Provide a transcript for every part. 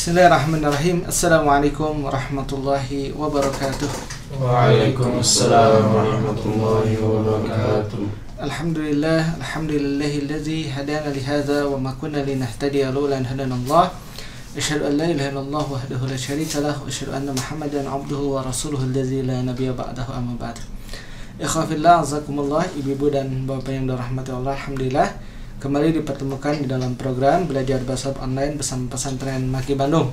Bismillahirrahmanirrahim. Assalamualaikum warahmatullahi wabarakatuh. Waalaikumsalam warahmatullahi wabarakatuh. Alhamdulillahilladzi hadana lihadza wa ma kunna linahtadiya laula an hadanallah. Asyhadu an la ilaha illallah wahdahu la syarika lah wa asyhadu anna Muhammadan abduhu wa rasuluhu allazi la nabiyya ba'dahu amma ba'd. Ikhwafillah, azakumullah, ibu-ibu dan bapak yang dirahmati Allah, alhamdulillah kembali dipertemukan di dalam program belajar bahasa online bersama pesantren Maki Bandung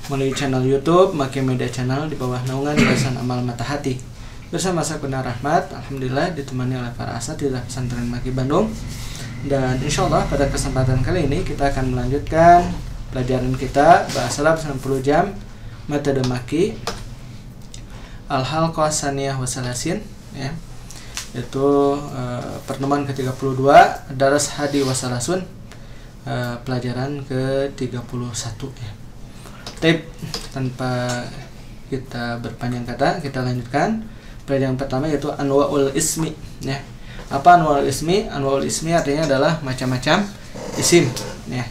melalui channel YouTube Maki Media Channel di bawah naungan Yayasan Amal Mata Hati bersama saya Benar Rahmat. Alhamdulillah ditemani oleh para asatidz pesantren Maki Bandung, dan insyaallah pada kesempatan kali ini kita akan melanjutkan pelajaran kita bahasa Arab 90 jam metode Maki Al-Halqah Tsaniyah wa Salasin, ya, itu pertemuan ke-32 Daras Hadi Wasalasun, pelajaran ke-31, ya. Tip, tanpa kita berpanjang kata, kita lanjutkan pelajaran pertama, yaitu Anwa'ul Ismi, ya. Apa Anwa'ul Ismi? Anwa'ul Ismi artinya adalah macam-macam isim, ya.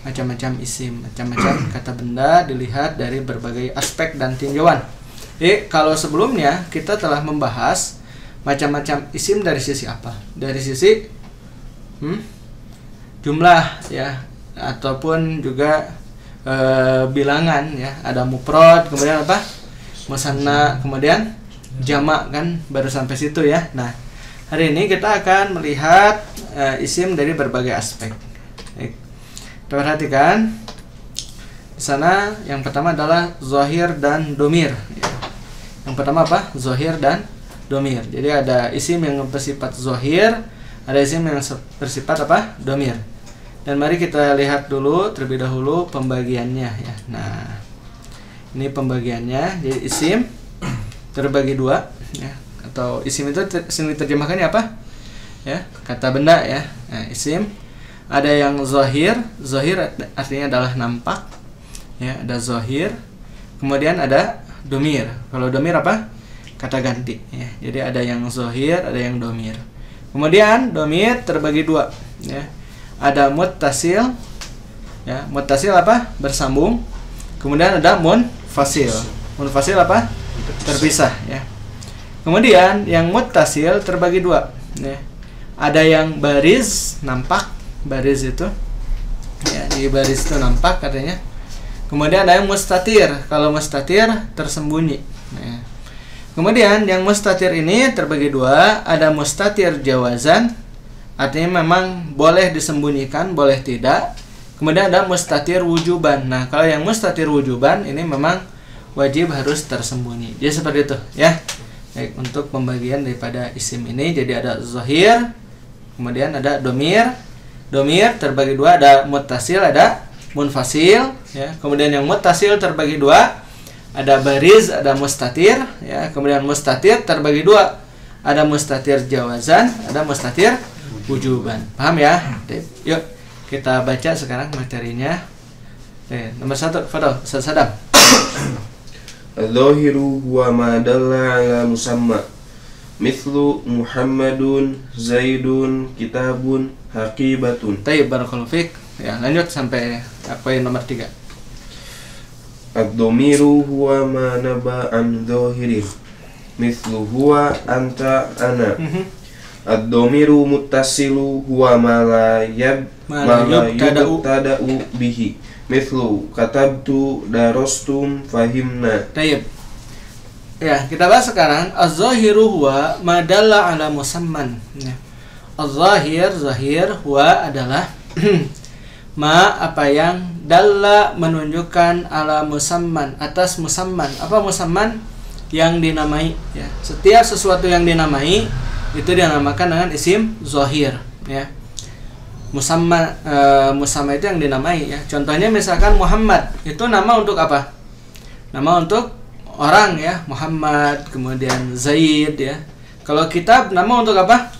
Macam-macam isim, macam-macam kata benda dilihat dari berbagai aspek dan tinjauan. Jadi kalau sebelumnya kita telah membahas macam-macam isim dari sisi apa? Dari sisi jumlah, ya, ataupun juga bilangan, ya. Ada mufrad, kemudian apa? Musanna, kemudian jamak, kan, baru sampai situ, ya. Nah, hari ini kita akan melihat isim dari berbagai aspek. Baik. Kita perhatikan di sana yang pertama adalah zahir dan domir, ya. Yang pertama apa? Zahir dan domir. Jadi ada isim yang bersifat zahir, ada isim yang bersifat apa? Domir. Dan mari kita lihat dulu terlebih dahulu pembagiannya, ya. Nah, ini pembagiannya. Jadi isim terbagi dua, ya. Atau isim itu sering diterjemahkannya apa? Ya, kata benda, ya. Nah, isim ada yang zahir. Zahir artinya adalah nampak, ya. Ada zahir. Kemudian ada domir. Kalau domir apa? Kata ganti, ya. Jadi ada yang zahir, ada yang domir. Kemudian domir terbagi dua, ya. Ada muttasil, ya. Muttasil apa? Bersambung. Kemudian ada munfasil. Munfasil apa? Terpisah, ya. Kemudian yang muttasil terbagi dua, ya. Ada yang baris, nampak. Baris itu, ya, di baris itu nampak katanya. Kemudian ada yang mustatir. Kalau mustatir tersembunyi, ya. Kemudian yang mustatir ini terbagi dua, ada mustatir jawazan, artinya memang boleh disembunyikan, boleh tidak. Kemudian ada mustatir wujuban. Nah, kalau yang mustatir wujuban ini memang wajib harus tersembunyi. Jadi seperti itu, ya. Baik, untuk pembagian daripada isim ini, jadi ada zahir, kemudian ada domir. Domir terbagi dua, ada muttasil, ada munfasil, ya. Kemudian yang muttasil terbagi dua, ada bariz, ada mustatir, ya. Kemudian mustatir terbagi dua, ada mustatir jawazan, ada mustatir wujuban. Paham, ya? Yuk kita baca sekarang materinya. Nomor 1, fadhol Ustaz Sadam. Al-zahiru huwa ma dalla ala musamma, mithlu Muhammadun, Zaidun, Kitabun, Haqibatun. Tayyib, barakallahu fik. Ya, lanjut sampai poin nomor 3. Ad-dhamiru huwa ma naba an dhahirin, mithlu huwa, anta, ana. Ad-dhamiru muttasilu huwa ma la yubtada'u bihi, mithlu katabtu, darastum, fahimna. Tayyib. Ya, kita bahas sekarang az-zahiru huwa ma dalla ala musamman, ya. Az-zahir, zahir, huwa adalah ma, apa yang dalla menunjukkan ala musamman, atas musamman. Apa musamman? Yang dinamai, ya. Setiap sesuatu yang dinamai itu dinamakan dengan isim zahir, ya. Musamma, musamma itu yang dinamai, ya. Contohnya misalkan Muhammad, itu nama untuk apa? Nama untuk orang, ya. Muhammad, kemudian Zaid, ya. Kalau kitab, nama untuk apa?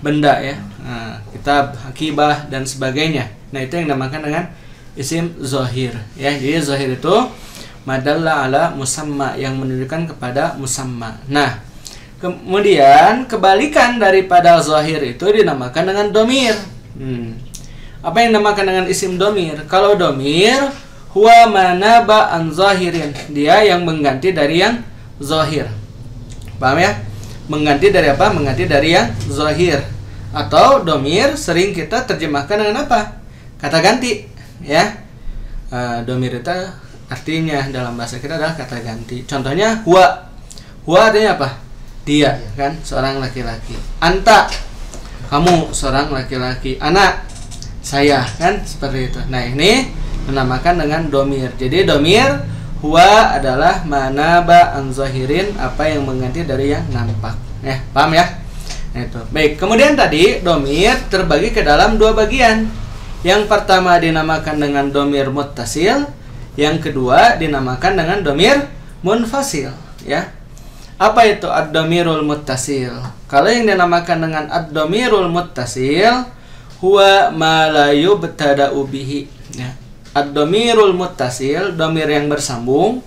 Benda, ya. Nah, kitab, hakibah, dan sebagainya. Nah, itu yang dinamakan dengan isim zahir, ya. Jadi zahir itu madalla ala musamma, yang menunjukkan kepada musamma. Nah, kemudian kebalikan daripada zahir itu dinamakan dengan domir. Apa yang dinamakan dengan isim domir? Kalau domir huwa manaba an zahirin, dia yang mengganti dari yang zahir. Paham ya? Mengganti dari apa? Mengganti dari yang zahir. Atau domir sering kita terjemahkan dengan apa? Kata ganti, ya. Domir itu artinya dalam bahasa kita adalah kata ganti. Contohnya huwa. Huwa artinya apa? Dia, kan, seorang laki-laki. Anta, kamu seorang laki-laki. Anak, saya, kan, seperti itu. Nah, ini dinamakan dengan domir. Jadi domir huwa adalah manaba an zahirin, apa yang mengganti dari yang nampak. Ya, paham ya? Nah, itu. Baik, kemudian tadi domir terbagi ke dalam dua bagian. Yang pertama dinamakan dengan domir muttasil, yang kedua dinamakan dengan domir munfasil, ya. Apa itu ad-domirul muttasil? Kalau yang dinamakan dengan ad-domirul muttasil, huwa ma la yubtada'u bihi, ya. Ad-domirul muttasil, domir yang bersambung,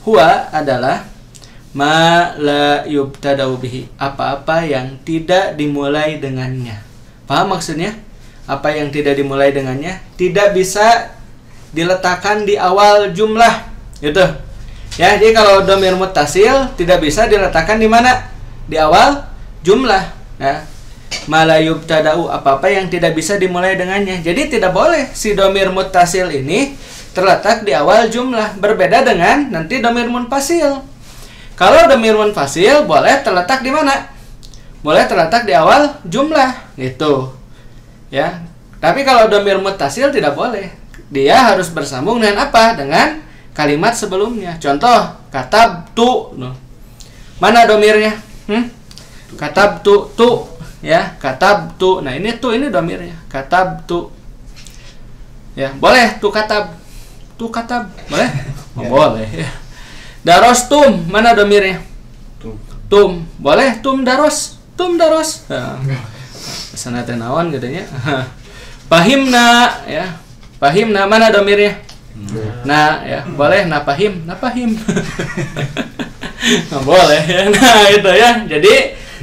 huwa adalah ma la yubtada'u bihi, apa-apa yang tidak dimulai dengannya. Paham maksudnya? Apa yang tidak dimulai dengannya tidak bisa diletakkan di awal jumlah, gitu. Ya, jadi kalau domir muttasil tidak bisa diletakkan di mana? Di awal jumlah, ya. Ma la yubtada'u, apa-apa yang tidak bisa dimulai dengannya. Jadi tidak boleh si domir muttasil ini terletak di awal jumlah, berbeda dengan nanti domir munfasil. Kalau domir munfasil boleh terletak di mana? Boleh terletak di awal jumlah, gitu. Ya. Tapi kalau domir muttasil tidak boleh. Dia harus bersambung dengan apa? Dengan kalimat sebelumnya. Contoh, katabtu. Mana domirnya? Katabtu, tu, ya, katabtu. Nah, ini tu, ini domirnya. Katabtu. Ya, boleh tu katab. Tu katab, boleh? Oh, boleh, ya. Darostum, mana domirnya? Tum. Boleh tum daros. Tum daros. Sana teh naon gedenya. Pahimna, ya. Pahimna, mana domirnya? Nah, ya, boleh napahim. Nah, boleh ya. Nah, itu ya. Jadi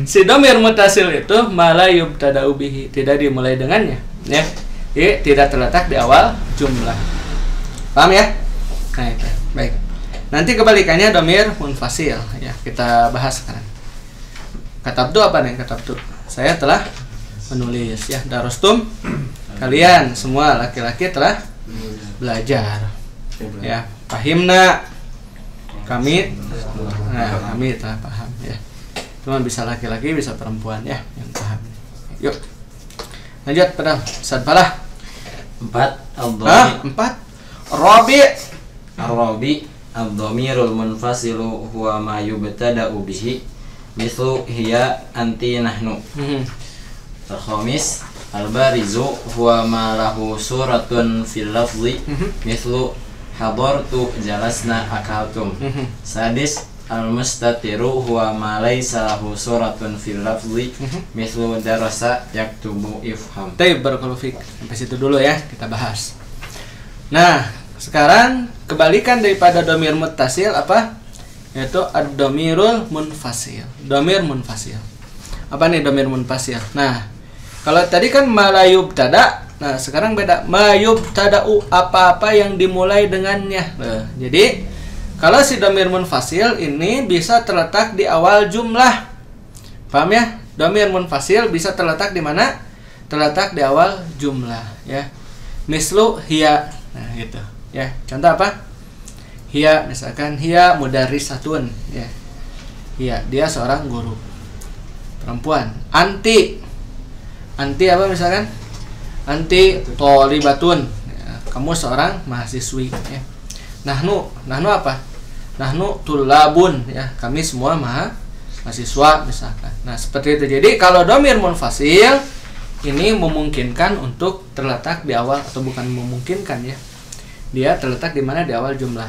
si domir muttasil itu mala yubtada'u bihi, tidak dimulai dengannya, ya. Jadi tidak terletak di awal jumlah. Paham ya? Nah, itu. Baik. Nanti kebalikannya domir munfasil, ya. Kita bahas sekarang. Katabtu apa nih katabtu? Saya telah menulis, ya. Darostum, kalian semua laki-laki telah belajar, ya. Pahimna, kami, nah, kami telah paham, ya. Cuma bisa laki-laki, bisa perempuan, ya, yang paham. Yuk, lanjut pada sadfalah. 4. 4. Rabi. Ar-rabi ad-dhamirul munfasilu huwa ma yubtada'u bihi mislu hiya anti nahnu. Al-khamis al-barizu huwa ma lahu suratun fil lafzi mislu hadartu jalasna akaltum. Sadis al-mustatiru huwa ma laysa lahu suratun fil lafzi mislu darasa yaktubu ifham. Baik, barakallahu fik. Sampai situ dulu ya, kita bahas. Nah, sekarang kebalikan daripada domir muttasil apa? Yaitu ad-domirul munfasil. Domir munfasil. Apa nih domir munfasil? Nah, kalau tadi kan malayub tada, nah sekarang beda. Mayub tada'u, apa-apa yang dimulai dengannya. Nah, jadi kalau si domir munfasil ini bisa terletak di awal jumlah. Paham ya? Domir munfasil bisa terletak di mana? Terletak di awal jumlah, ya. Mislu hiya. Nah, gitu. Ya, contoh apa? Hiya, misalkan hiya mudarrisatun, ya. Hiya, dia seorang guru perempuan. Anti apa misalkan? Anti tholibatun, ya, kamu seorang mahasiswi, ya. Nahnu apa? Nahnu tulabun, ya, kami semua mahasiswa misalkan. Nah, seperti itu. Jadi kalau domir munfasil ini memungkinkan untuk terletak di awal, atau bukan memungkinkan, ya. Dia terletak di mana? Di awal jumlah.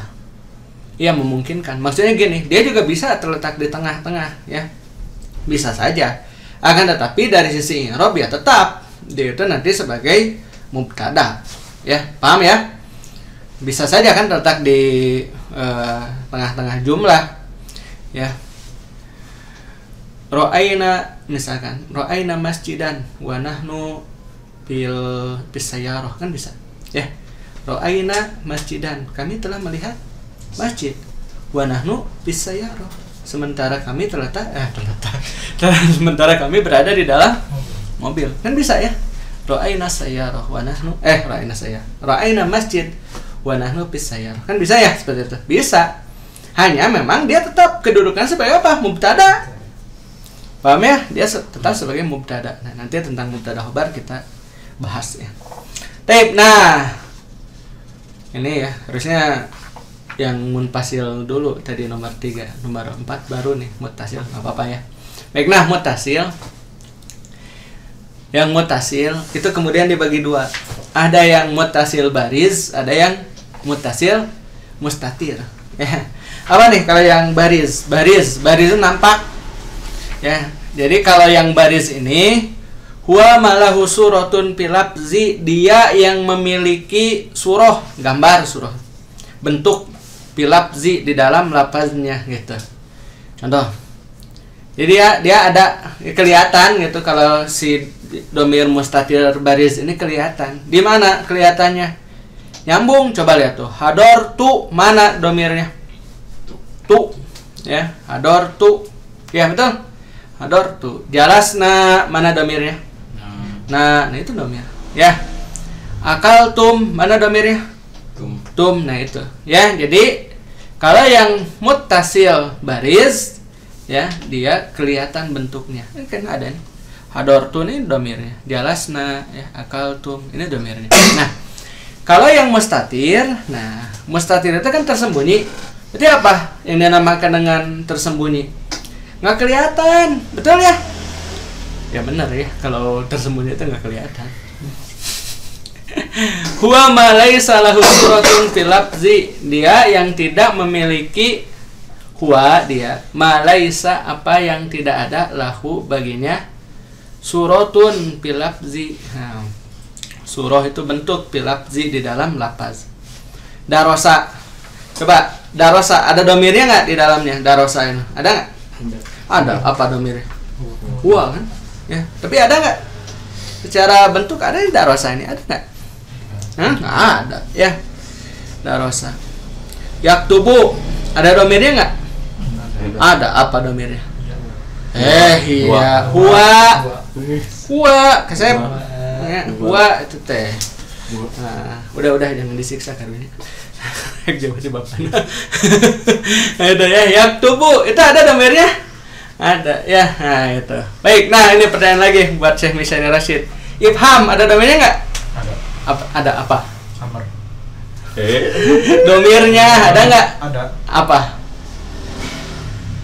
Iya, memungkinkan. Maksudnya gini, dia juga bisa terletak di tengah-tengah, ya. Bisa saja. Akan tetapi dari sisi i'rab ya tetap dia itu nanti sebagai mubtada, ya. Paham ya? Bisa saja kan terletak di tengah-tengah jumlah, ya. Ra'aina misalkan, ra'aina masjidan wa nahnu bil sayyarah, kan bisa, ya. Ra'aina masjidan, kami telah melihat masjid. Wa nahnu bis sayyarah, sementara kami sementara kami berada di dalam mobil. Kan bisa ya? Ra'aina sayyarah wa nahnu ra'aina masjid wa nahnu bis sayyarah. Kan bisa ya seperti itu? Bisa. Hanya memang dia tetap kedudukan sebagai apa? Mubtada. Paham ya? Dia tetap sebagai mubtada. Nah, nanti tentang mubtada khobar kita bahas ya. Taib. Nah, ini ya harusnya yang munfasil dulu tadi nomor 3, nomor 4 baru nih muttasil, nggak apa-apa ya. Baik, nah muttasil. Yang muttasil itu kemudian dibagi dua. Ada yang muttasil bariz, ada yang muttasil mustatir. Ya. Apa nih kalau yang bariz? Bariz itu nampak. Ya. Jadi kalau yang bariz ini huwa malahu suratun pilafzi, dia yang memiliki surah, gambar surah, bentuk pilafzi di dalam lafaznya gitu. Contoh. Jadi dia ada kelihatan gitu kalau si domir mustatir bariz ini kelihatan. Di mana kelihatannya? Nyambung, coba lihat tuh. Hador tu, mana domirnya? Tu. Ya, hador tu. Ya, betul. Hador tu. Jalasna, mana domirnya? Nah itu domir. Ya. Akal tum, mana domirnya? Tum. Nah itu. Ya, jadi kalau yang muttasil bariz, ya, dia kelihatan bentuknya. Ini kan ada nih. Hador tu ini domirnya. Jalasna, ya, akal tum, ini domirnya. Nah, kalau yang mustatir, nah, mustatir itu kan tersembunyi. Berarti apa yang dinamakan dengan tersembunyi? Nggak kelihatan, betul ya? Ya benar ya, kalau tersembunyi itu nggak kelihatan. Huwa ma laisa lahu suratun fil lafzi, dia yang tidak memiliki huwa, dia ma laisa, apa yang tidak ada, lahu baginya, suratun fil lafzi. Nah, surah itu bentuk, fil lafzi di dalam lafaz. Darosa, coba darosa ada domirnya nggak di dalamnya? Darosa ini ada nggak? Ada. Apa domirnya? Huwa kan? Ya, tapi ada nggak? Secara bentuk ada di darosa ini, ada nggak? Nggak ada, ya. Darosa. Yaktubu, ada domirnya nggak? Ada. Apa domirnya? Iya, huwa, kasep. Ya, huwa itu teh. Nah, udah jangan disiksa kan ini. Jauh si bapaknya. Itu ya, yaktubu, itu ada domirnya? Ada ya, nah itu. Baik, nah ini pertanyaan lagi buat Syekh Misyani Rashid. Ifham ada domirnya nggak? Ada apa? Amr. Domirnya ada nggak? Ada. Apa?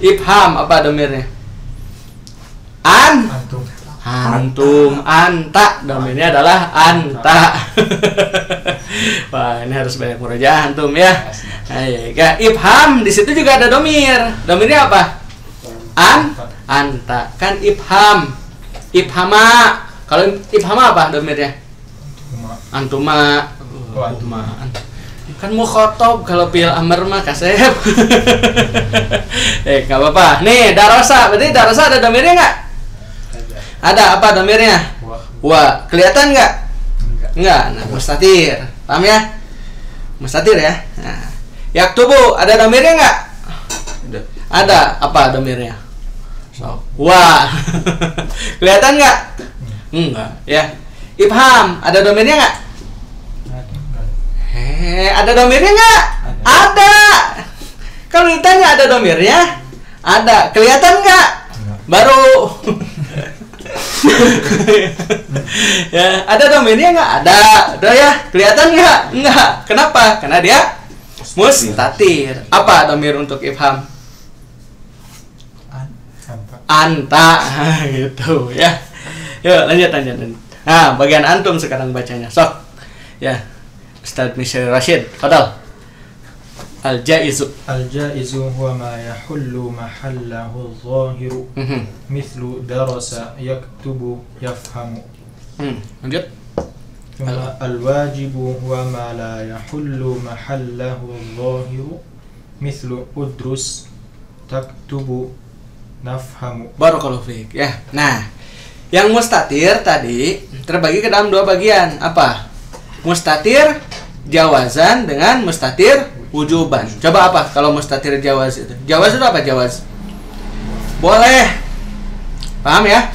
Ifham apa domirnya? Antum, anta, domirnya adalah anta. Wah, ini harus banyak murojaah antum ya. Ayo, ifham di situ juga ada domir. Domirnya apa? Anta, kan ifham. Ifhama. Kalau ifhama apa domirnya? Antuma. Antuma. Kan mukhotob, kalau pil amr mah kasep. Enggak apa-apa. Nih, darosa. Berarti darosa ada domirnya enggak? Ada. Apa domirnya? Wa. Kelihatan enggak? Enggak. Nah, mustatir. Paham ya? Mustatir ya. Nah, yaktubu ada domirnya enggak? Ada. Apa domirnya? Wah. Kelihatan nggak? Enggak. Ya. Ifham ada domirnya nggak? Ada domirnya nggak? Ada. Kalau ditanya ada domirnya, ada. Kelihatan nggak? Baru. Ya. Ada domirnya nggak? Ada. Udah ya. Kelihatan nggak? Enggak. Kenapa? Karena dia mustatir. Apa domir untuk ifham? Anta. Gitu ya. Yuk lanjut. Nah, bagian antum sekarang bacanya. Sok. Ya. Ustaz Misyani Rashid, fadal. Al-jaizu huwa ma yahullu mahallahu adh-dhahiru mithlu darasa yaktubu yafhamu. Lanjut. Al-wajibu huwa ma la yahullu mahallahu adh-dhahiru mithlu udrus taktubu nafhamu. Barakallahu fiik. Ya. Nah, yang mustatir tadi terbagi ke dalam dua bagian. Apa? Mustatir jawazan dengan mustatir wujuban. Coba apa kalau mustatir jawaz itu? Jawaz itu apa jawaz? Boleh. Paham ya?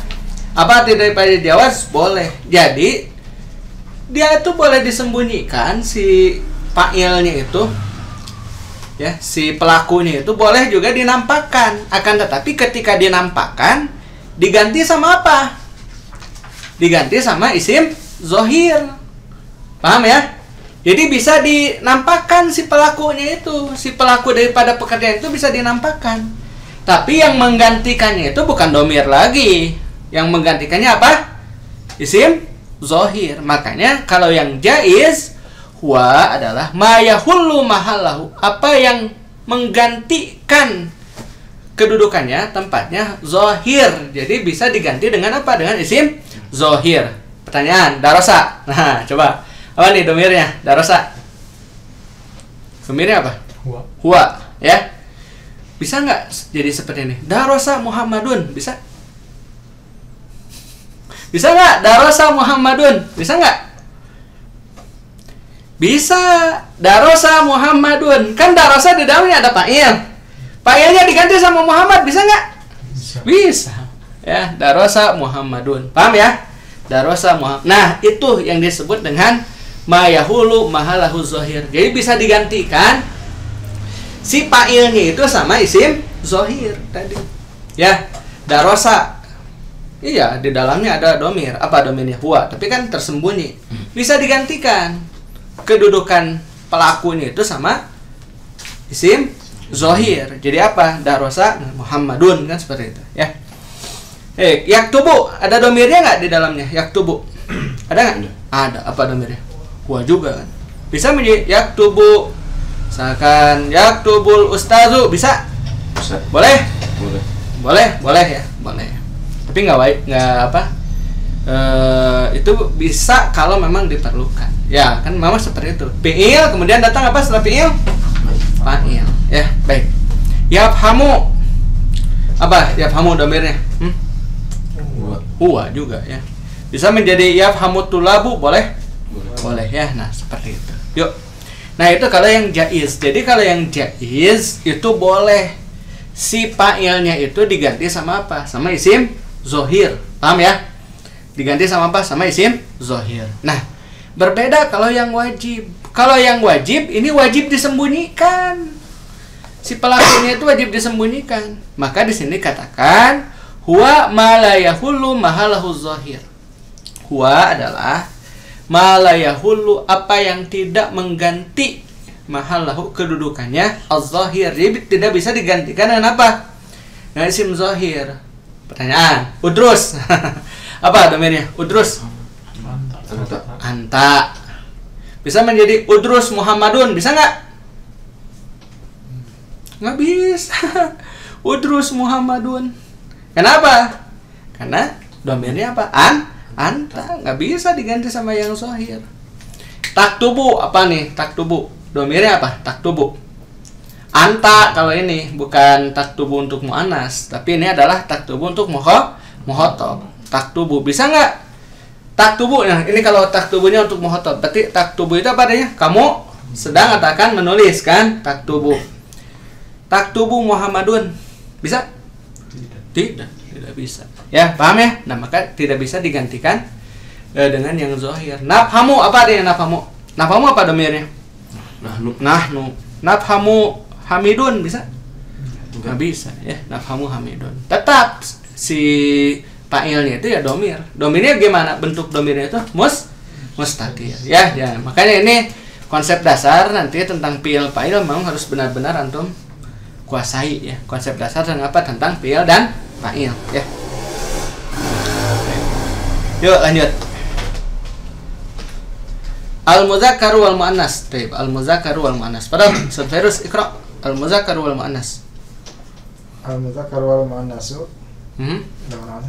Apa arti daripada jawaz? Boleh. Jadi dia itu boleh disembunyikan si fa'ilnya itu, ya, si pelakunya itu boleh juga dinampakkan. Akan tetapi ketika dinampakkan diganti sama apa? Diganti sama isim zohir. Paham ya? Jadi bisa dinampakkan si pelakunya itu, si pelaku daripada pekerjaan itu bisa dinampakkan. Tapi yang menggantikannya itu bukan domir lagi. Yang menggantikannya apa? Isim zohir. Makanya kalau yang jaiz, huwa adalah ma yahullu mahallahu, apa yang menggantikan kedudukannya, tempatnya zohir. Jadi bisa diganti dengan apa? Dengan isim zohir. Pertanyaan, darosa. Nah, coba. Apa nih domirnya? Darosa. Domirnya apa? Huwa. Ya. Bisa nggak jadi seperti ini? Darosa Muhammadun. Bisa? Bisa nggak? Darosa Muhammadun. Bisa nggak? Bisa. Darosa Muhammadun. Kan darosa di dalamnya ada fa'il. Fa'ilnya diganti sama Muhammad. Bisa nggak? Bisa. Ya, darosa Muhammadun. Paham ya? Darosa Muhammad. Nah, itu yang disebut dengan ma yahulu mahalahu zohir. Jadi bisa digantikan si fa'ilnya itu sama isim zohir tadi. Ya, darosa. Iya, di dalamnya ada domir. Apa domirnya? Huwa. Tapi kan tersembunyi. Bisa digantikan kedudukan pelakunya itu sama isim zohir. Jadi apa? Darosa Muhammadun, kan seperti itu. Ya. Yaktubu. Ada domirnya nggak di dalamnya? Yaktubu. Ada nggak? Ada. Apa domirnya? Huwa juga kan. Bisa menjadi yaktubu. Misalkan yaktubul ustazu. Bisa? Bisa. Boleh? Boleh. Boleh ya? Boleh. Tapi nggak baik, nggak apa? Itu bisa kalau memang diperlukan. Ya, kan memang seperti itu. Fi'il, kemudian datang apa setelah fi'il? Fa'il. Ya, baik. Yafhamu. Apa? Yafhamu domirnya? Huwa juga ya. Bisa menjadi yafhamu tulabu, boleh? Boleh ya. Nah, seperti itu. Yuk. Nah, itu kalau yang jaiz. Jadi kalau yang jaiz itu boleh si fa'ilnya itu diganti sama apa? Sama isim zohir. Paham ya? Diganti sama apa? Sama isim zohir. Nah, berbeda kalau yang wajib. Kalau yang wajib, ini wajib disembunyikan. Si pelakunya itu wajib disembunyikan. Maka di sini katakan huwa ma la yahullu mahalahu zohir. Huwa adalah ma la yahullu, apa yang tidak mengganti mahalahu, kedudukannya az-zohir. Jadi tidak bisa digantikan dengan apa? Dengan isim zohir. Pertanyaan, udrus. Apa domainnya? Udrus. Anta. Bisa menjadi udrus Muhammadun. Bisa nggak? Nggak bisa. Udrus Muhammadun. Kenapa? Karena domainnya apa? Anta. Nggak bisa diganti sama yang zohir. Taktubu. Apa nih? Taktubu. Domirnya apa? Taktubu. Anta kalau ini bukan taktubu untuk mu'anas, tapi ini adalah taktubu untuk muhotob. Taktubu. Bisa nggak? Taktubu. Nah, ini kalau taktubunya untuk muhotob. Berarti taktubu itu apa adanya? Kamu sedang atau akan menulis, kan? Taktubu. Taktubu Muhammadun. Bisa? Tidak bisa. Ya, paham ya? Nah, maka tidak bisa digantikan dengan yang zohir. Nafhamu. Apa adanya nafhamu? Nafhamu apa domirnya? Nahnu. Nafhamu hamidun. Bisa? Nggak bisa ya. Nafhamu hamidun. Tetap si fa'ilnya itu ya domir. Domirnya gimana? Bentuk domirnya itu mustatir. Ya. Makanya ini konsep dasar nanti tentang fi'il fa'il memang harus benar-benar antum kuasai ya. Konsep dasar tentang apa? Tentang fi'il dan fa'il ya. Yuk lanjut. Al-muzakkar wal muannas. Baik, al-muzakkar wal muannas. Padahal Virus Iqra. Al-muzakkar wal muannas. Al-muzakkar wal muannasu. Mana?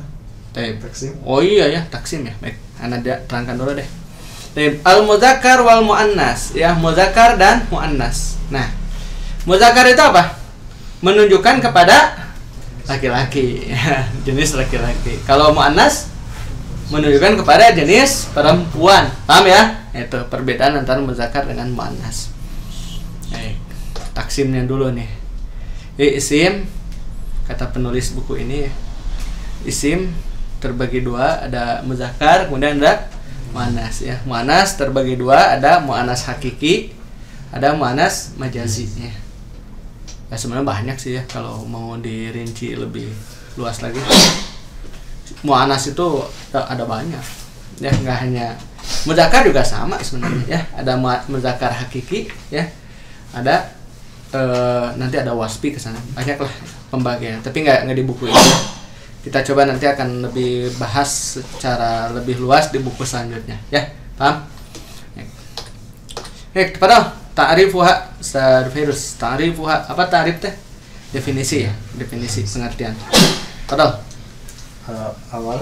Taksim. Oh iya ya, taksim ya. Baik, Anda terangkan dulu deh. Baik, al-muzakkar wal muannas, ya, muzakkar dan muannas. Nah, muzakkar itu apa? Menunjukkan kepada laki-laki, jenis laki-laki. Kalau muannas menunjukkan kepada jenis perempuan. Paham ya? Itu perbedaan antara muzakkar dengan muannas. Taksimnya dulu nih. Isim, kata penulis buku ini, isim terbagi dua, ada muzakkar, kemudian ada muannas ya. Muannas terbagi dua, ada muannas hakiki, ada muannas majazi ya. Ya sebenarnya banyak sih ya kalau mau dirinci lebih luas lagi. Muannas itu ada banyak. Ya nggak hanya muzakkar juga sama sebenarnya ya. Ada muzakkar hakiki ya. Ada nanti ada waspi ke sana. Banyak lah pembagian. Tapi nggak di buku ini. Kita coba nanti akan lebih bahas secara lebih luas di buku selanjutnya ya. Paham? Kepada ta'rifuha Ustaz Firus. Ta'rifuha, apa ta'rif teh? Definisi ya, definisi pengertian. Padahal awal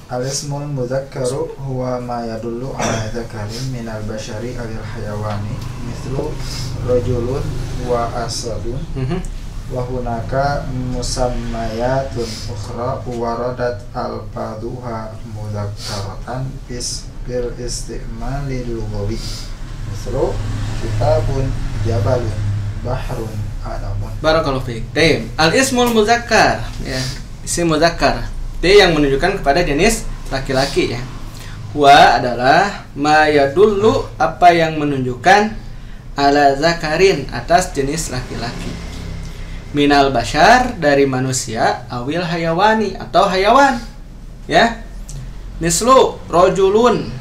al-ismul mudhakkaru huwa ma yadullu ala dzakarin minal bashari awil hayawani mithlu rajulun wa asadun wa hunaka musammayatun ukhra waradat al-faduha mudhakkaratan bil istimali lughawi mithlu kitabun jabalun bahrun alamun. Barakallahu fiik. Al-ismul muzakkar ya, isim muzakkar yang menunjukkan kepada jenis laki-laki ya. Huwa adalah ma yadullu, apa yang menunjukkan ala zakarin, atas jenis laki-laki. Minal bashar, dari manusia, awil hayawani, atau hayawan ya. Mislu rojulun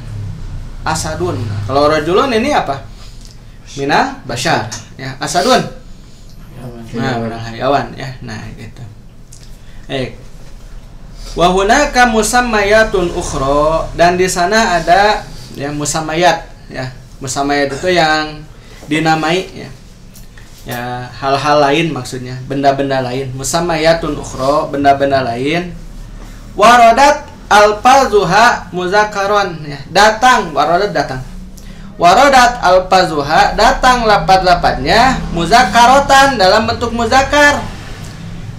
asadun. Kalau rojulun ini apa? Minal bashar ya. Asadun nah minal hayawan ya. Nah gitu. Wa hunaka musammayatun ukhra, dan di sana ada yang musammayat ya. Musammayat itu yang dinamai ya. Ya, hal-hal lain maksudnya, benda-benda lain. Musammayatun ukhra, benda-benda lain. Waradat alfazuha muzakkaron ya. Datang, waradat datang. Waradat alfazuha, datang lafaz-lafaznya muzakkarotan, dalam bentuk muzakkar.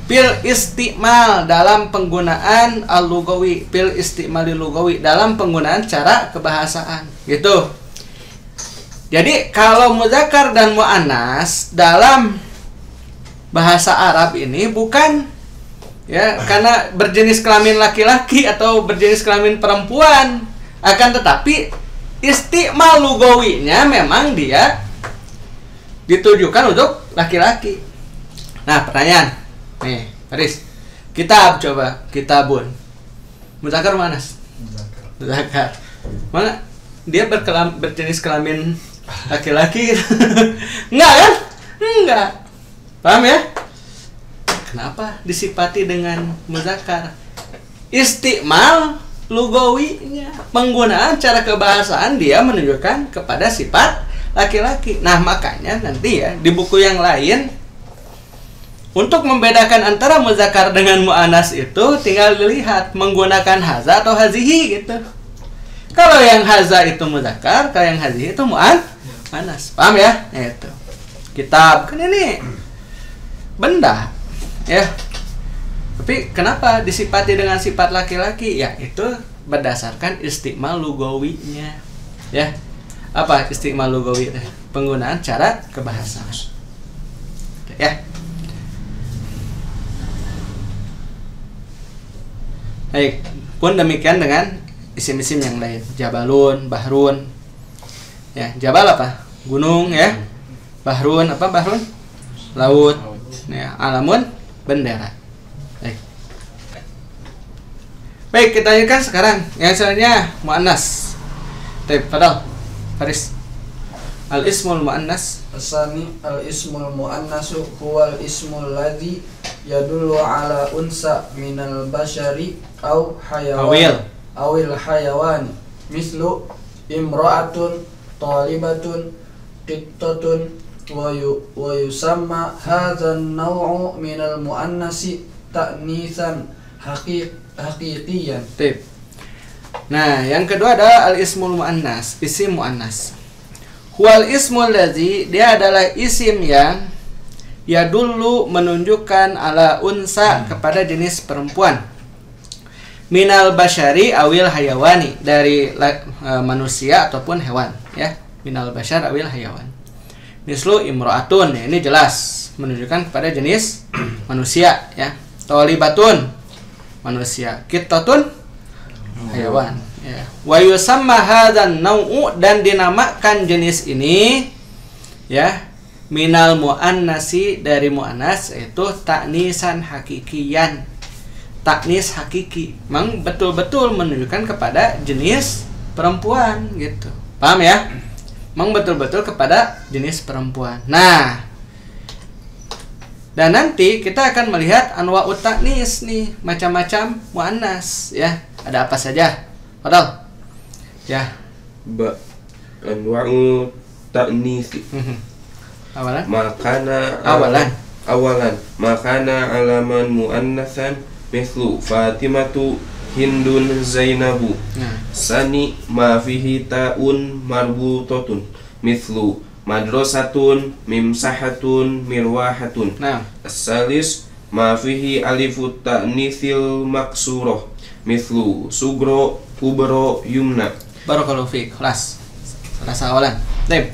Bil istimal, dalam penggunaan al-lugawi, bil istimali lugawi, dalam penggunaan cara kebahasaan gitu. Jadi kalau muzakkar dan muannas dalam bahasa Arab ini bukan ya karena berjenis kelamin laki-laki atau berjenis kelamin perempuan, akan tetapi istimal lugawinya memang dia ditujukan untuk laki-laki. Nah, pertanyaan nih, Faris. Kitab, coba kitabun. Muzakkar muannas? Muzakkar. Mana dia berjenis kelamin laki-laki gitu. Enggak kan? Enggak. Paham ya? Kenapa disifati dengan muzakkar? Istimal lugawinya, penggunaan cara kebahasaan dia menunjukkan kepada sifat laki-laki. Nah, makanya nanti ya di buku yang lain untuk membedakan antara muzakkar dengan muannas itu tinggal dilihat menggunakan haza atau hazihi gitu. Kalau yang haza itu muzakkar, kalau yang hazihi itu muannas. Paham ya? Itu. Kitab kan ini benda ya. Tapi kenapa disifati dengan sifat laki-laki? Ya itu berdasarkan istimal lugawinya. Ya. Apa istimal lugawi? Penggunaan cara kebahasaan. Ya. Baik, pun demikian dengan isim-isim yang lain. Jabalun, bahrun. Ya, jabal apa? Gunung ya. Bahrun apa bahrun? Laut. Ya, alamun bendera. Baik. Baik, kita lanjutkan sekarang. Yang selanjutnya muannas. Baik, Fadal. Faris. Al-ismul muannas. Asani al-ismul muannasu huwal ismul ladzi yadullu ala unsa minal bashari au hayawan awil hayawani mislu imra'atun talibatun qittatun wa yusamma hadzal naw'u minal muannasi ta'nitsan haqiqiyan. Nah, yang kedua adalah al-ismul muannas, isim muannas. Huwal ismul ladzi, dia adalah isim yang ya dulu menunjukkan ala unsa kepada jenis perempuan. minal basyari awil hayawani, dari manusia ataupun hewan, ya. Minal basyar awil hayawan. Mislu imro'atun, ya, ini jelas menunjukkan kepada jenis manusia, ya. Thalibatun, manusia. Qittatun, hayawan, ya. Wa yusamma hadzan nau'u, dan dinamakan jenis ini, ya, minal muannasi, dari muannas, yaitu taknisan hakikiyan. Taknis hakiki, memang betul-betul menunjukkan kepada jenis perempuan gitu. Paham ya? Memang betul-betul kepada jenis perempuan. Nah, dan nanti kita akan melihat anwa'ut taknis nih, macam-macam muannas, ya. Ada apa saja? Fadal. Ya. Anwa'ut taknis. Awalan. Awalan. Makana alaman muannasan mislu Fatimatu, Hindun, Zainabu. Sani ma fihi ta'un marbutatun mislu madrasatun, mimsahatun, mirwahatun. As-salis ma fihi alifut ta'nitsil maksurah mislu sugro, kubro, yumna. Barakallahu fiik. Kelas awalan. Baik.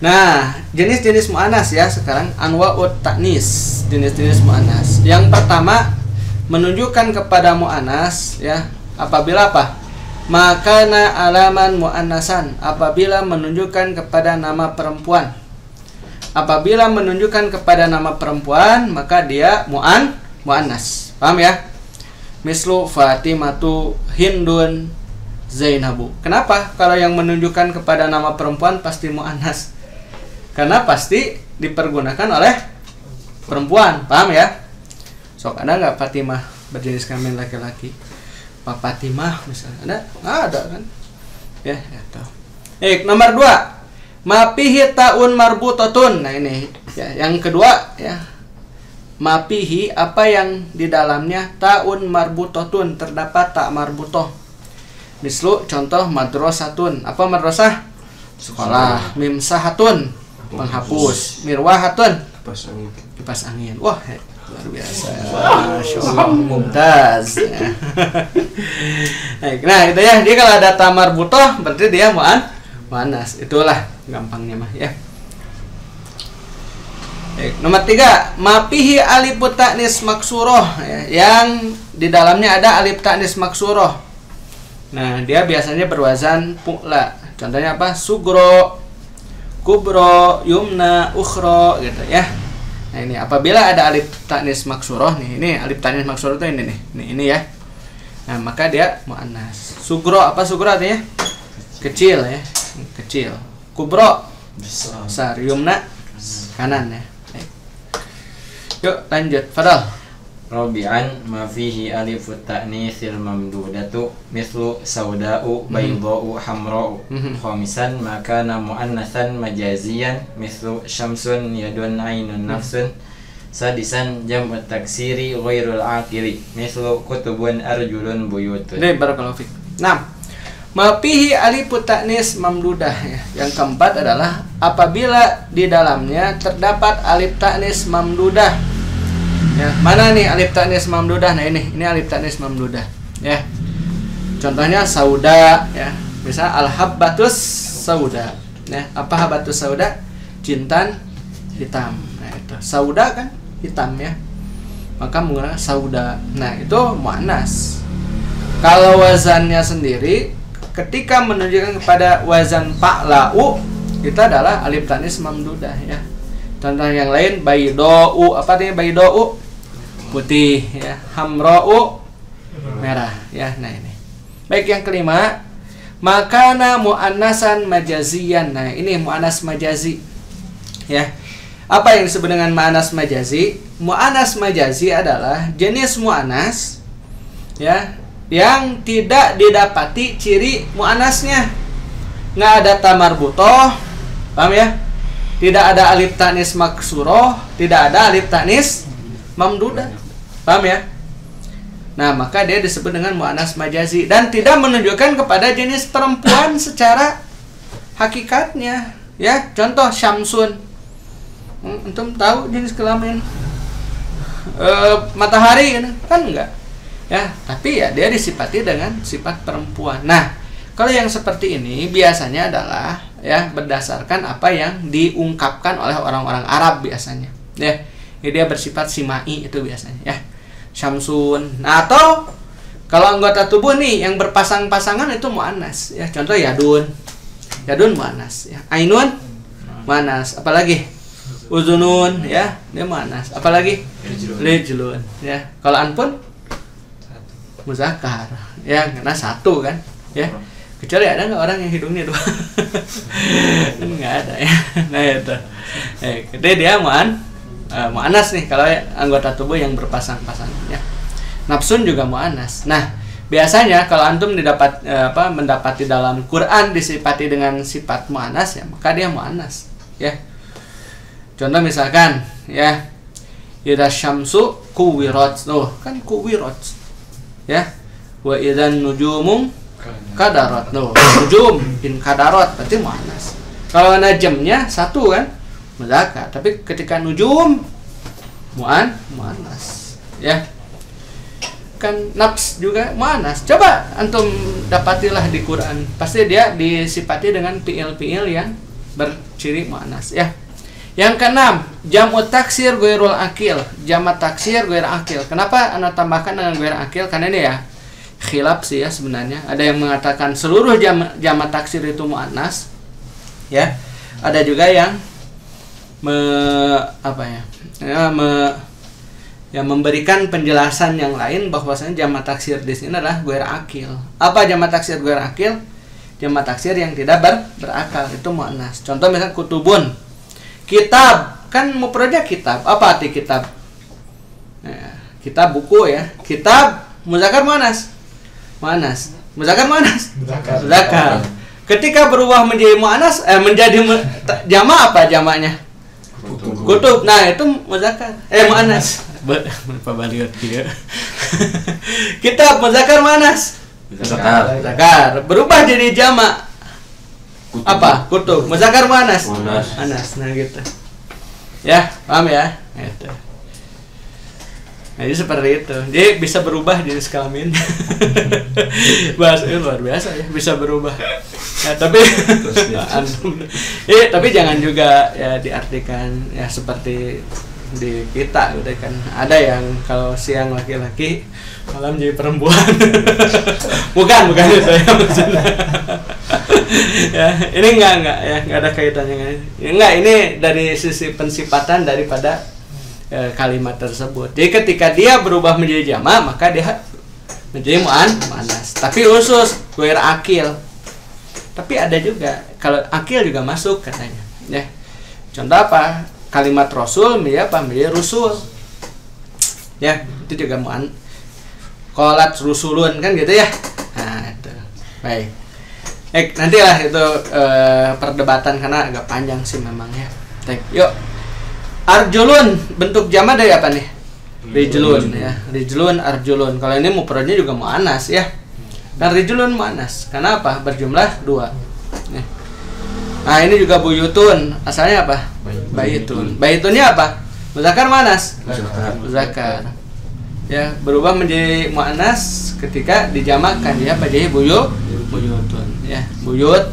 Nah, jenis-jenis muannas, ya. Sekarang anwa'ut ta'nis, jenis-jenis muannas. Yang pertama menunjukkan kepada muannas, ya, apabila apa? Makana alaman muannasan, apabila menunjukkan kepada nama perempuan. Apabila menunjukkan kepada nama perempuan, maka dia muannas. Paham ya? Mislu Fatimatu, Hindun, Zainabu. Kenapa? Kalau yang menunjukkan kepada nama perempuan pasti muannas. Karena pasti dipergunakan oleh perempuan. Paham ya? Sok, ada nggak Fatimah berjenis kelamin laki-laki? Pak Fatimah misalnya ada? Nggak ada kan? Ya, itu. Nomor 2, mapihi ta'un marbutatun. Nah ini, ya, yang kedua, ya. Mapihi, apa yang di dalamnya ta'un marbutatun, terdapat tak marbutoh. Mislu, contoh madrasatun. Apa madrasah? Sekolah. Mimsahatun, penghapus. Mirwahatun, kipas angin. Wah, luar biasa. Masya Allah, mumtaz. Nah, itu ya. Dia kalau ada tamar butoh berarti dia muannas. Itulah gampangnya mah, ya. Nomor 3, mapihi alif ta'nis maksuroh, ya, yang di dalamnya ada alif ta'nis maksuroh. Nah, dia biasanya berwazan fu'la. Contohnya apa? Sugro, kubro, yumna, ukhro, gitu ya. Nah, ini apabila ada alif ta'nis maksuroh nih, ini alif ta'nis maksuroh itu ini nih. Ini ya. Nah, maka dia muannas. Sugro, apa sugro artinya? Kecil, ya. Kecil. Kubro, besar. Yumna, kanan, ya. Yuk lanjut, Fadal. Rabi'an ma fihi alifut ta'nitsil mamdudatu mislu sauda'u, baydha'u, hamra'u. Khamisan ma kana muannasan majaziyan mislu syamsun, yadun, ainun, nafsun. Sadisan jam'u taksiri ghairul aqili mislu kutubun, arjulun, buyutun. Ini barakallahu fik. 6. Ma fihi alifut ta'nis mamdudah, ya. Yang keempat adalah apabila di dalamnya terdapat alif ta'nis mamdudah. Ya, mana nih alif ta'nis mamdudah? Nah, ini alif ta'nis mamdudah, ya. Contohnya sauda, ya. Misal al-habbatus sauda. Ya, apa habbatus sauda? Jintan hitam. Nah, itu. Sauda kan hitam, ya. Maka menggunakan sauda. Nah, itu muannas. Kalau wazannya sendiri ketika menunjukkan kepada wazan fa'la'u itu adalah alif ta'nis mamdudah, ya. Contoh yang lain bayda'u, apa artinya bayda'u? Putih, ya. Hamra'u, merah, ya. Nah, ini. Baik, yang kelima, makana muannasan majaziyan. Nah, ini muannas majazi, ya. Apa yang disebut dengan muannas majazi? Muannas majazi adalah jenis muannas, ya, yang tidak didapati ciri muannasnya. Nggak ada tamar butoh, paham ya? Tidak ada alif ta'nis maksuroh, tidak ada alif ta'nis mamdudah, paham ya? Nah, maka dia disebut dengan muannas majazi dan tidak menunjukkan kepada jenis perempuan secara hakikatnya, ya. Contoh syamsun, antum tahu jenis kelamin matahari kan enggak? Ya, tapi ya dia disifati dengan sifat perempuan. Nah, kalau yang seperti ini biasanya adalah ya berdasarkan apa yang diungkapkan oleh orang-orang Arab biasanya. Ya, dia bersifat simai itu biasanya ya. Syamsun. Nah, atau kalau anggota tubuh nih yang berpasang-pasangan itu muannas ya. Contoh yadun. Yadun muannas ya. Ainun muannas. Apalagi uzunun ya, dia muannas. Apalagi rijlun ya. Kalau anpun muzakkar ya, karena satu kan ya. Kecuali ada nggak orang yang hidungnya dua? Nggak ada ya. Nah itu jadi dia mu'anas nih kalau anggota tubuh yang berpasang-pasangan ya. Nafsun juga mu'anas. Nah biasanya kalau antum mendapati dalam Quran disifati dengan sifat mu'anas ya, maka dia mu'anas ya. Contoh misalkan ya, idza syamsu kuwirat, kan kuwirat ya. Wa idzan nujumu kadarat, nujum in kadarat berarti muannas. Kalau najamnya satu kan muzakkar, tapi ketika nujum muannas ya. Kan nafs juga muannas. Coba antum dapatilah di Quran, pasti dia disifati dengan fiil-fiil yang berciri muannas ya. Yang keenam, jam'ut taksir ghairul akil. Jamak taksir ghair akil. Kenapa anda tambahkan dengan ghair akil? Karena ini ya khilaf sih ya sebenarnya. Ada yang mengatakan seluruh jamak taksir itu muannas ya. Ada juga yang memberikan penjelasan yang lain bahwasanya jamak taksir di sini adalah ghair akil. Apa jamak taksir ghair akil? Jamak taksir yang tidak berakal itu muannas. Contoh misalnya kutubun. Kitab kan mufradnya kitab. Apa arti kitab? Nah, kitab buku ya. Kitab muzakkar muannas. Muannas. Muzakkar muannas. Muzakkar. Ketika berubah menjadi muannas menjadi jamak apa jamaknya? Kutub. Nah, itu muzakkar. Muannas. Apa baliot dia? Kitab muzakkar muannas. Muzakkar. Berubah jadi jamak. Kutub. Apa? Kutub. Muzakkar muannas. Muannas. Nah gitu. Ya, paham ya? Gitu. Nah, jadi seperti itu. Dia bisa berubah jenis kelamin. Bahasa luar biasa ya, bisa berubah. Ya, tapi tapi jangan juga ya diartikan ya seperti di kita gitu kan. Ada yang kalau siang laki-laki, malam jadi perempuan. bukan itu ya maksudnya. Ya, ini enggak ada kaitannya. Enggak, ini dari sisi pensifatan daripada kalimat tersebut. Jadi ketika dia berubah menjadi jamak, maka dia menjadi muannas. Tapi khusus ghair akil. Tapi ada juga kalau akil juga masuk katanya. Ya. Contoh apa? Kalimat rasul menjadi rusul. Ya, itu juga qalat rusulun kan gitu ya. Nah, itu. Baik. Nantilah itu perdebatan karena agak panjang sih memang ya. Baik, yuk. Arjulun bentuk jamak dari apa nih? Rijlun ya. Rijlun, arjulun. Kalau ini mufradnya juga muannas ya. Dan rijlun muannas. Karena apa? Berjumlah 2. Nih. Nah, ini juga buyutun. Asalnya apa? Baitun. Baitunnya apa? Muzakkar muannas? Muzakkar. Ya, berubah menjadi muannas ketika dijamakkan ya menjadi buyutun ya, buyut.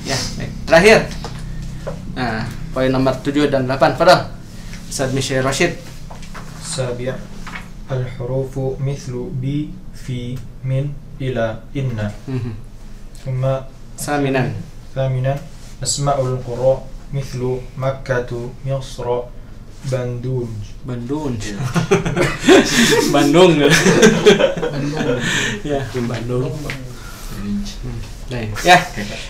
Ya, baik. Terakhir. Nah, poin nomor 7 dan 8. Fadhal. Ustaz Misy Rashid. Sabi' al-hurufu mithlu bi, fi, min, ila, inna. Thumma Thaminan asma'ul qura mithlu Makkatu, Misra, Bandung. Bandung. Ya, Bandung. Ya,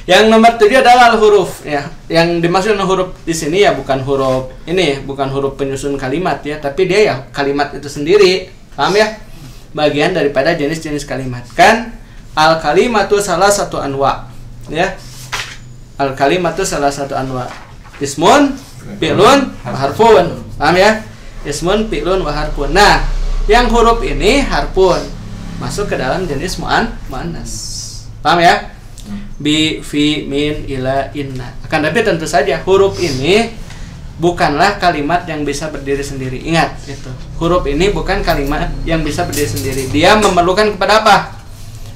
yang nomor 7 adalah al-huruf ya. Yang dimaksud huruf di sini ya bukan huruf ini, bukan huruf penyusun kalimat ya, tapi dia ya kalimat itu sendiri. Paham ya? Bagian daripada jenis-jenis kalimat. Kan al-kalimatu salah satu anwa ya. Al-kalimatu salah satu anwa. Ismun, fi'lun, wa harfun. Paham ya? Ismun, fi'lun, wa harfun. Nah, yang huruf ini harfun masuk ke dalam jenis muannas. Paham ya? Bi, fi, min, ila, inna. Akan tapi tentu saja huruf ini bukanlah kalimat yang bisa berdiri sendiri. Ingat itu. Huruf ini bukan kalimat yang bisa berdiri sendiri. Dia memerlukan kepada apa?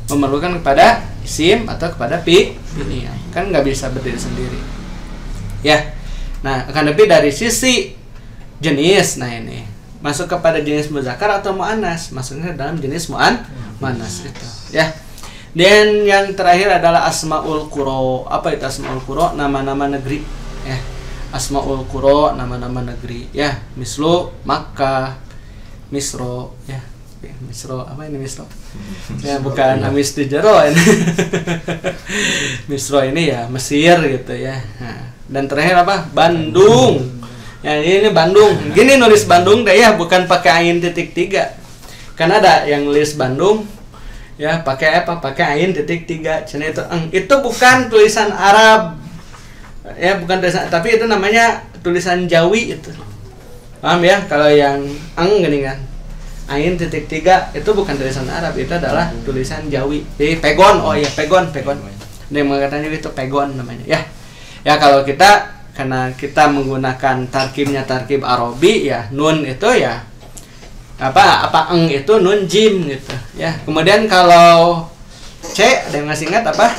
Memerlukan kepada isim atau kepada fi'il. Kan nggak bisa berdiri sendiri. Ya. Nah, akan lebih dari sisi jenis. Nah, ini masuk kepada jenis muzakkar atau muannas, masuknya dalam jenis muannas itu. Ya. Dan yang terakhir adalah asmaul qura. Apa itu asmaul qura? Nama-nama negeri. Ya. Asmaul qura, nama-nama negeri. Ya, mislu Makkah, Misro, ya. Misro, apa ini Misro? Ya, bukan Amis di Jero ini. Misro ini ya Mesir gitu ya. Nah, dan terakhir apa? Bandung. Ya, ini Bandung. Gini nulis Bandung deh ya, bukan pakai ain titik 3. Kan ada yang nulis Bandung ya pakai apa? Pakai ain titik 3. Cina itu itu bukan tulisan Arab. Ya, bukan tulisan, tapi itu namanya tulisan Jawi itu. Paham ya? Kalau yang gini kan. Ain titik 3 itu bukan tulisan Arab, itu adalah tulisan Jawi. Jadi pegon, oh iya pegon. Dia mengatakan itu pegon namanya. Ya kalau kita karena kita menggunakan tarkibnya tarkib Arabi ya, nun itu ya apa itu nun jim gitu ya. Kemudian kalau C ada yang masih ingat apa?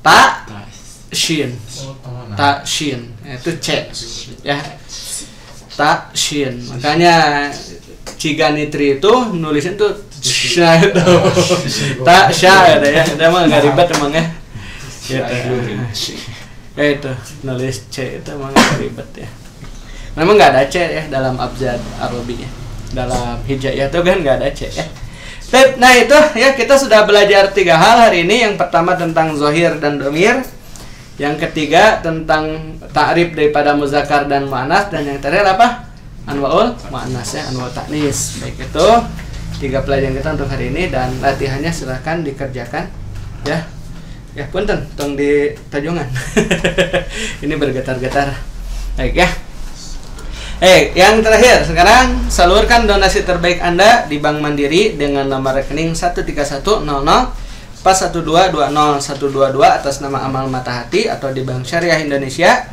Ta shin. Ta shin itu C ya. Ta shin. Makanya Ciganitri itu nulisin tuh sya itu. Tak sya ada ya. Ada emang enggak ribet emang ya. Ya itu nulis C itu emang enggak ribet ya. Memang enggak ada C ya dalam abjad Arabi ya. Dalam hijaiyah itu kan enggak ada C ya. Nah itu ya, kita sudah belajar 3 hal hari ini. Yang pertama tentang zahir dan dhamir. Yang ketiga tentang ta'rif daripada muzakkar dan muannas, dan yang terakhir apa? Anwaul muannas ya, anwaul ta'nis. Baik, itu 3 pelajaran kita untuk hari ini, dan latihannya silahkan dikerjakan ya. Ya punten, tong di tajungan. Ini bergetar-getar. Baik ya. Yang terakhir, sekarang salurkan donasi terbaik Anda di Bank Mandiri dengan nomor rekening 1310041220122 atas nama Amal Mata Hati, atau di Bank Syariah Indonesia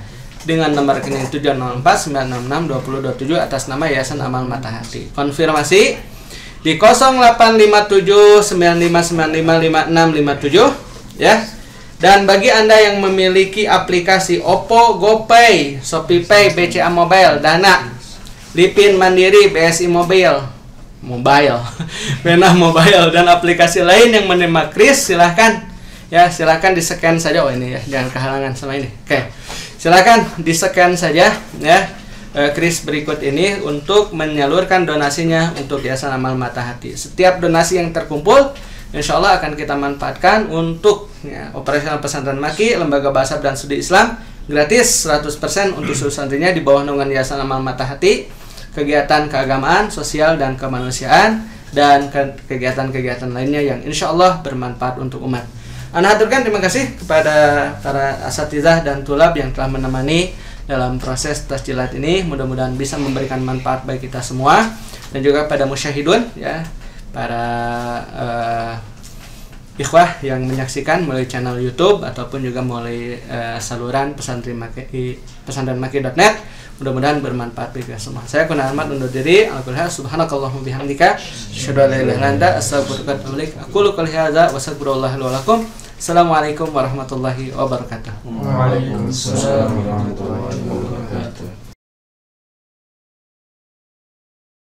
dengan nomor rekening 704966227 atas nama Yayasan Amal Mata Hati. Konfirmasi di 085795955657 ya. Dan bagi Anda yang memiliki aplikasi Oppo, GoPay, ShopeePay, BCA Mobile, Dana, Lipin Mandiri, BSI Mobile, Bena Mobile, dan aplikasi lain yang menerima kris, silahkan di-scan saja. Oh ini ya, jangan kehalangan sama ini. Oke. Silakan di-scan saja ya kris berikut ini untuk menyalurkan donasinya untuk Yayasan Amal Mata Hati. Setiap donasi yang terkumpul insya Allah akan kita manfaatkan untuk ya, operasional pesantren Maki, lembaga bahasa dan studi Islam, gratis 100% untuk seluruh santrinya di bawah naungan Yayasan Amal Mata Hati, kegiatan keagamaan, sosial dan kemanusiaan, dan kegiatan-kegiatan lainnya yang insya Allah bermanfaat untuk umat. Ana haturkan terima kasih kepada para asatizah dan tulab yang telah menemani dalam proses tasjilat ini. Mudah-mudahan bisa memberikan manfaat bagi kita semua, dan juga pada musyahidun ya, para ikhwah yang menyaksikan melalui channel YouTube ataupun juga melalui saluran pesantrenmaki.net. Mudah-mudahan bermanfaat bagi kita semua. Saya Kuna Ahmad undur diri. Alhamdulillah, subhanakallahumma bihamdika, asyhadu an la ilaha illa anta, astaghfiruka wa atubu ilaik. Aqulu qouli hadza wa astaghfirullaha li wa lakum. Assalamualaikum warahmatullahi wabarakatuh. Waalaikumsalam warahmatullahi wabarakatuh.